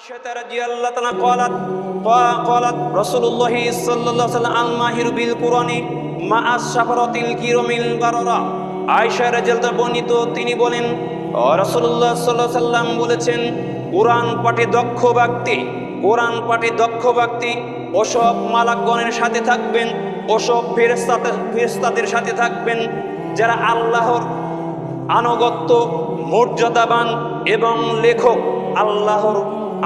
আয়েশা রাদিয়াল্লাহু তাআলা قالت رسول الله صلى الله عليه وسلم الماهر بالقرآن مع السفرة الكرام البررة। আয়েশা রাদিয়াল্লাহু বর্ণিত, তিনি বলেন রাসূলুল্লাহ সাল্লাল্লাহু আলাইহি ওয়াসাল্লাম বলেছেন, কোরআন পাঠে দক্ষ ব্যক্তি ওসব মালাকগণের সাথে থাকবেন, ওসব ফেরেশতাদের সাথে থাকবেন যারা আল্লাহর আনুগত্য, মর্যাদাবান এবং লেখক। আল্লাহর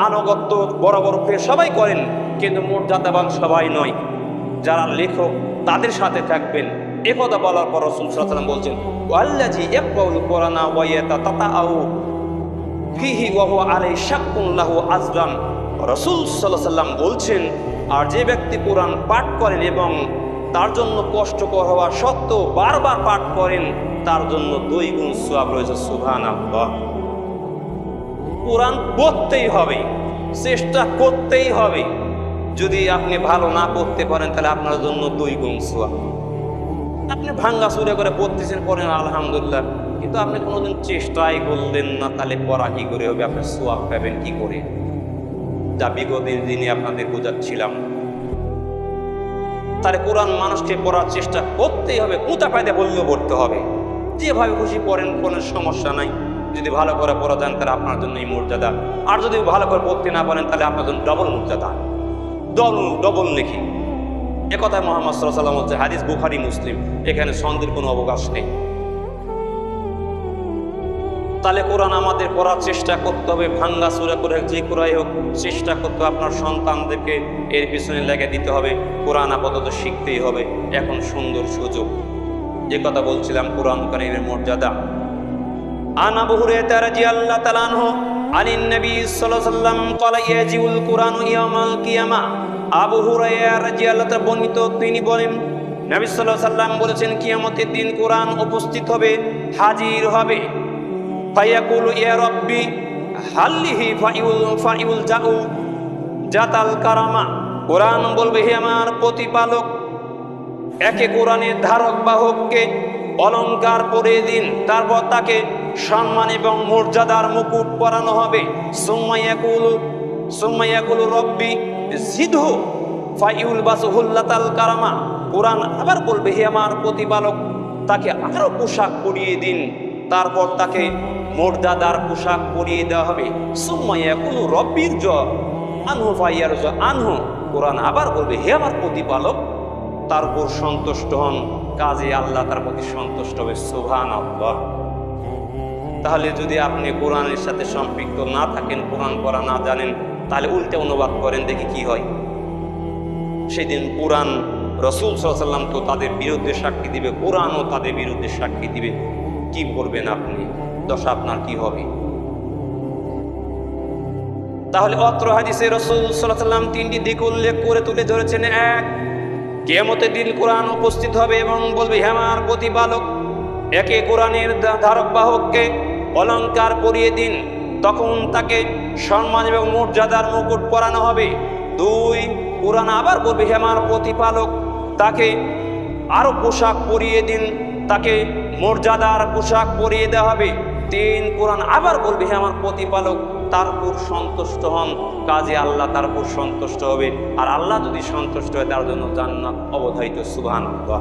আনুগত্য বড় বড় সবাই করেন, কিন্তু মর্যাদাবান সবাই নয়। যারা লেখক তাদের সাথে থাকবেন। একথা বলার পর রাসূল সাল্লাল্লাহু আলাইহি ওয়াসাল্লাম বলছেন, ওয়াল্লাযী ইয়াকরাউল কুরআনা ওয়া ইয়াতাতাআউ ফিহি ওয়া হুয়া আলাইহি শাক্কুন লাহু আজরান। রাসূল সাল্লাল্লাহু আলাইহি ওয়াসাল্লাম বলছেন, আর যে ব্যক্তি কোরআন পাঠ করেন এবং তার জন্য কষ্টকর হওয়া সত্ত্বেও বারবার পাঠ করেন, তার জন্য 2 গুণ সওয়াব রয়েছে। সুবহানাল্লাহ। কোরআন পড়তেই হবে, চেষ্টা করতেই হবে। যদি আপনি ভালো না পড়তে পারেন, তাহলে আপনার জন্য 2 গুণ সওয়াব। আপনি ভাঙ্গা চুরে করে পড়তেছেন, পড়েন আলহামদুলিল্লাহ, কিন্তু আপনি কোনোদিন চেষ্টাই করলেন না, তাহলে পড়া কি করে হবে? আপনি সওয়াব পাবেন কি করে? যা বিগত দিনে আপনাদের বোঝাচ্ছিলাম। তাহলে কোরআন মানুষকে পড়ার চেষ্টা করতেই হবে, কুতা পায়দা বললেও পড়তে হবে। যেভাবে খুশি পড়েন, কোনো সমস্যা নাই। যদি ভালো করে পড়া যান, তাহলে আপনার জন্য এই মর্যাদা। আর যদি ভালো করে পড়তে না পারেন, তাহলে আপনার জন্য ডবল মর্যাদা, ডবল নেকি। একথায় মুহাম্মদ সাল্লাল্লাহু আলাইহি ওয়াসাল্লাম হচ্ছে, হাদিস বুখারী মুসলিম, এখানে সন্দেহের কোনো অবকাশ নেই। তাহলে কোরআন আমাদের পড়ার চেষ্টা করতে হবে, ভাঙ্গা চুরা করে যে কোরআই হোক চেষ্টা করতে হবে। আপনার সন্তানদেরকে এর পিছনে লেগে দিতে হবে। কোরআন আপাতত শিখতেই হবে, এখন সুন্দর সুযোগ। যে কথা বলছিলাম কোরআন কারীমের মর্যাদা। আন আবু হুরায়রা রাদিয়াল্লাহু তাআলা আনহু আনিন নবী সাল্লাল্লাহু আলাইহি ওয়াসাল্লাম ক্বালা ইয়াজিউল কুরআনু ইয়াউমাল কিয়ামা। আবু হুরায়রা রাদিয়াল্লাহু তাআলা বর্ণিত, তিনি বলেন, নবী সাল্লাল্লাহু আলাইহি ওয়াসাল্লাম বলেছেন, কিয়ামতের দিন কোরআন উপস্থিত হবে, হাজির হবে। ফায়াকুলু ইয়া রাব্বি হাল্লিহি ফাইউল জাতাল কারামা। কোরআন বলবে, হে আমার প্রতিপালক, একে কোরআনের ধারক বাহককে অলংকার পরিয়ে দিন। তারপর তাকে সম্মান এবং মর্যাদার মুকুট পরানো হবে। সুম্মা ইয়াকুলু রব্বি জিদহু ফাইউল বাসহুল্লাতাল কারামা। কোরআন আবার বলবে, হে আমার প্রতিপালক, তাকে আরো পোশাক পরিয়ে দিন। তারপর তাকে মর্যাদার পোশাক পরিয়ে দেওয়া হবে। সুম্মা ইয়াকুলু রব্বির আনহু ফাইয়ারজু আনহু। কোরআন আবার বলবে, হে আমার প্রতিপালক, তার উপর সন্তুষ্ট হন। কাজে আল্লাহ তার প্রতি সন্তুষ্ট হবে। সুবহানাল্লাহ। তাহলে যদি আপনি কোরআনের সাথে সম্পৃক্ত না থাকেন, কোরআন পড়া না জানেন, তাহলে উল্টে অনুবাদ করেন, দেখি কি হয়। সেদিন কোরআন, রাসূল সাল্লাল্লাহু আলাইহি ওয়াসাল্লাম তো তাদের বিরুদ্ধে সাক্ষী দিবে, কোরআনও তাদের বিরুদ্ধে সাক্ষী দিবে। কি করবেন আপনি? দশা আপনার কি হবে? তাহলে অত্র হাদিসে রাসূল সাল্লাল্লাহু আলাইহি ওয়াসাল্লাম 3টি দিক উল্লেখ করে তুলে ধরেছেন। 1, কিয়ামতের দিন কোরআন উপস্থিত হবে এবং বলবে, হে আমার প্রতিপালক, একে কোরআনের ধারক বাহককে অলংকার পরিয়ে দিন। তখন তাকে সম্মান এবং মর্যাদার মুকুট পরানো হবে। 2, কোরআন আবার বলবে, হে আমার প্রতিপালক, তাকে আরো পোশাক পরিয়ে দিন, তাকে মর্যাদার পোশাক পরিয়ে দেওয়া হবে। 3, কোরআন আবার বলবে, হে আমার প্রতিপালক, তার উপর সন্তুষ্ট হন। কাজে আল্লাহ তার উপর সন্তুষ্ট হবে, আর আল্লাহ যদি সন্তুষ্ট হয়, তার জন্য জান্নাত অবধারিত। সুবহানাল্লাহ।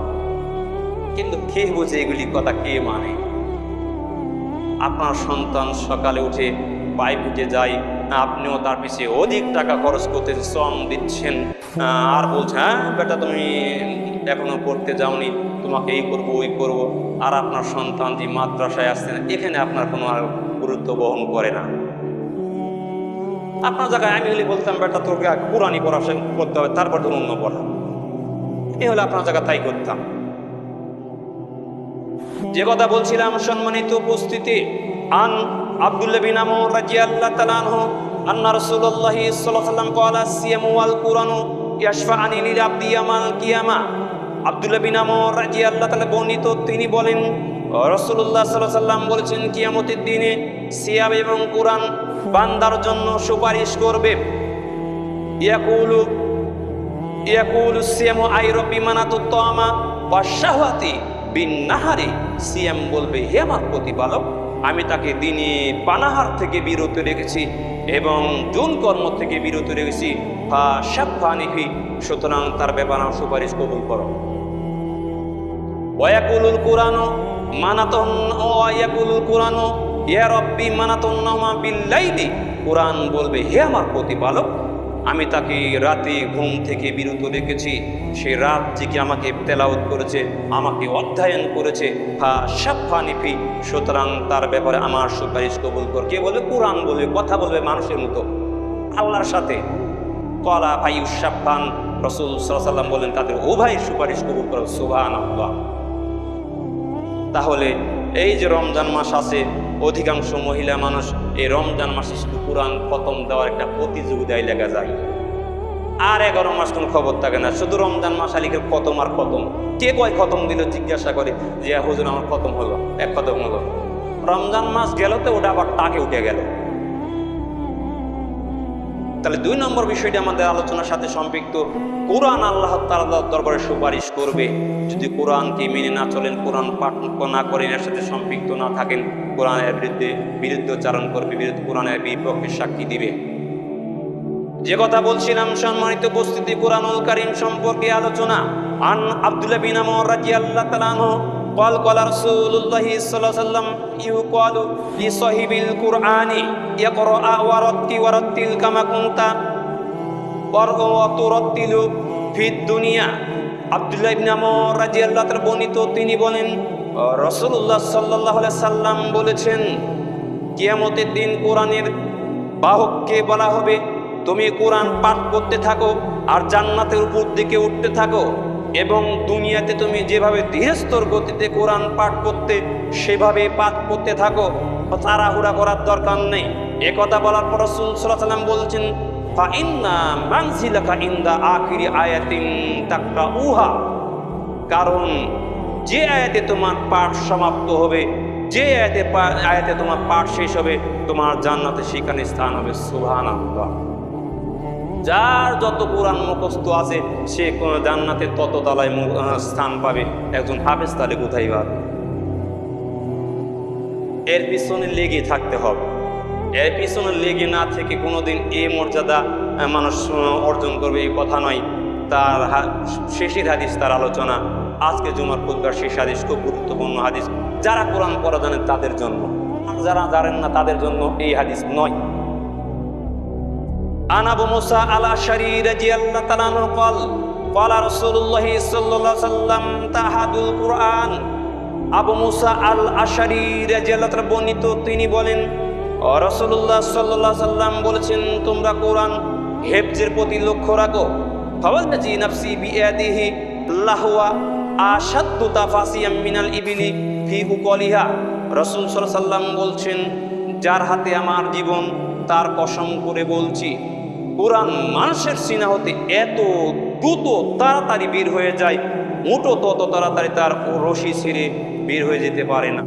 কিন্তু কে বুঝে এগুলি কথা, কে মানে? আপনার সন্তান সকালে উঠে প্রাইভেটে যায়, আপনিও তার পিছিয়ে অধিক টাকা খরচ করতেছেন, শ্রম দিচ্ছেন, আর বলছে, হ্যাঁ বেটা তুমি এখনো পড়তে যাওনি, তোমাকে এই করবো ওই করবো। আর আপনার সন্তান যে মাদ্রাসায় আসছেন, এখানে আপনার কোনো আর গুরুত্ব বহন করে না। আপনার জায়গায় আমি হলে বলতাম, বেটা তোকে কোরআনই পড়াশোনা করতে হবে, তারপর তোর অন্য পড়া। এই হলে আপনার জায়গা তাই করতাম। যে কথা বলছিলাম, সম্মানিত উপস্থিতি, আন আব্দুল্লাহ বিন আমর রাদিয়াল্লাহু তাআলা আনহু আন্না রাসূলুল্লাহ সাল্লাল্লাহু আলাইহি ওয়াসাল্লাম ক্বালা সিয়ামু ওয়াল কুরআনু ইয়াশফাআনি লিল আবদি ইয়াওমাল কিয়ামা। আব্দুল্লাহ বিন আমর রাদিয়াল্লাহু তাআলা বর্ণিত, তিনি বলেন, রাসূলুল্লাহ সাল্লাল্লাহু আলাইহি ওয়াসাল্লাম বলেছেন, কিয়ামতের দিনে সিয়াম এবং কোরআন বান্দার জন্য সুপারিশ করবে। ইয়াকুলু সিয়ামু আই রাব্বি মানাতুত তাআমা ওয়াশ শাহওয়াতি বিন নাহারি। সিয়াম বলবে, হে আমার প্রতিপালক, আমি তাকে দিনে পানাহার থেকে বিরত রেখেছি এবং যৌন কর্ম থেকে বিরত রেখেছি। ফাশাফানিহি, সুতরাং তার ব্যাপারে সুপারিশ কবুল করো। ওয়ায়াকুলুল কুরআনু মানাতুন ওয়ায়াকুলুল কুরআনু ইয়া রাব্বি মানাতুন নামা বিল্লাইলি, কুরআন বলবে হে আমার প্রতিপালক, আমি তাকে রাতে ঘুম থেকে বিরত রেখেছি, সে রাত থেকে আমাকে তেলাওয়াত করেছে, আমাকে অধ্যয়ন করেছে। ফাশাফানিহি, সুতরাং তার ব্যাপারে আমার সুপারিশ কবুল কর। কে বলবে? কুরআন বলবে, কথা বলবে মানুষের মতো আল্লাহর সাথে। কলা ফায়ুশাফান, রাসূল সাল্লাল্লাহু আলাইহি ওয়াসাল্লাম বলেন তাদের উভয় সুপারিশ কবুল করো। সুবহানাল্লাহ। তাহলে এই যে রমজান মাস আছে, অধিকাংশ মহিলা মানুষ এই রমজান মাসে শুধু কোরআন খতম দেওয়ার একটা প্রতিযোগিতায় লেগে যায়, আর 11 মাস কোনো খবর থাকে না। শুধু রমজান মাস আলিকের খতম আর খতম। কে কয় খতম দিল জিজ্ঞাসা করে যে হুজুর আমার খতম হলো, এক খতম হলো। রমজান মাস গেল তো ওটা আবার টাকে উঠে গেল। তাহলে 2 নম্বর বিষয়টি আমাদের আলোচনার সাথে সম্পৃক্ত। কোরআন আল্লাহ তাআলার দরবারে সুপারিশ করবে। যদি কোরআনকে মেনে না চলেন, কোরআন পাঠ না করেন, এর সাথে সম্পৃক্ত না থাকেন, কোরআনের বিরুদ্ধোচ্চারণ করবে, কোরআনের বিপক্ষে সাক্ষী দিবে। যে কথা বলছিলাম, সম্মানিত উপস্থিতি, কুরআনুল কারীম সম্পর্কে আলোচনা। আন আব্দুল্লাহ বিন আমর রাদিয়াল্লাহু তাআলা আনহু قال قال رسول الله صلى الله عليه وسلم يقال لصاحب القرآن يقرأ ورتل كما كنت وترتل في الدنيا। আব্দুল্লাহ ইবনে আমর রাদিয়াল্লাহু তাআলা বর্ণিত, তিনি বলেন রাসূলুল্লাহ সাল্লাল্লাহু আলাইহি সাল্লাম বলেছেন, কিয়ামতের দিন কোরআনের বাহককে বলা হবে, তুমি কোরআন পাঠ করতে থাকো আর জান্নাতের উপর দিকে উঠতে থাকো, এবং দুনিয়াতে তুমি যেভাবে ধীরস্থর গতিতে কোরআন পাঠ করতে সেভাবে পাঠ করতে থাকো, তাড়াহুড়া করার দরকার নেই। একথা বলার পর রাসূল সাল্লাল্লাহু আলাইহি ওয়াসাল্লাম বলছেন, ফাইন্না মানজিলাকা ইনদা আখিরি আয়াতিন তাকরাউহা, কারণ যে আয়াতে তোমার পাঠ সমাপ্ত হবে, যে আয়াতে তোমার পাঠ শেষ হবে, তোমার জান্নাতে সেখানে স্থান হবে। সুবহানাল্লাহ। যার যত কোরআন মুখস্থ আছে সে কোন জান্নাতে তত তলায় স্থান পাবে। একজন হাফেজ তাহলে কোথায় পাবে? এর পিছনে লেগে থাকতে হবে। এর পিছনে লেগে না থেকে কোনোদিন এই মর্যাদা মানুষ অর্জন করবে এই কথা নয়। তার শেষের হাদিস, তার আলোচনা আজকে জুমার খুতবার শেষ হাদিস, খুব গুরুত্বপূর্ণ হাদিস। যারা কোরআন পড়া জানেন তাদের জন্য, যারা জানেন না তাদের জন্য এই হাদিস নয়। عن أبي موسى الأشعري رضي الله تعالى عنه قال قال رسول الله صلى الله عليه وسلم تعهدوا القرآن। আবু মুসা আল আশারি রাদিয়াল্লাহু তাআলা বর্ণিত, তিনি বলেন রাসূলুল্লাহ সাল্লাল্লাহু আলাইহি ওয়াসাল্লাম বলেছেন, তোমরা কোরআন হেফজের প্রতি লক্ষ্য রাখো। ফাওয়াল্লাযী নাফসি বিয়াদিহি লাহুয়া আশাদ্দু তাফাসিয়াম মিনাল ইবিলি ফি উকলিহা। রাসূল সাল্লাল্লাহু আলাইহি ওয়াসাল্লাম বলছেন, যার হাতে আমার জীবন তার কসম করে বলছি, কোরআন মানুষের সিনা হতে এত দ্রুত তাড়াতাড়ি বের হয়ে যায়, মুঠো তত তাড়াতাড়ি তার রশি ছিঁড়ে বের হয়ে যেতে পারে না।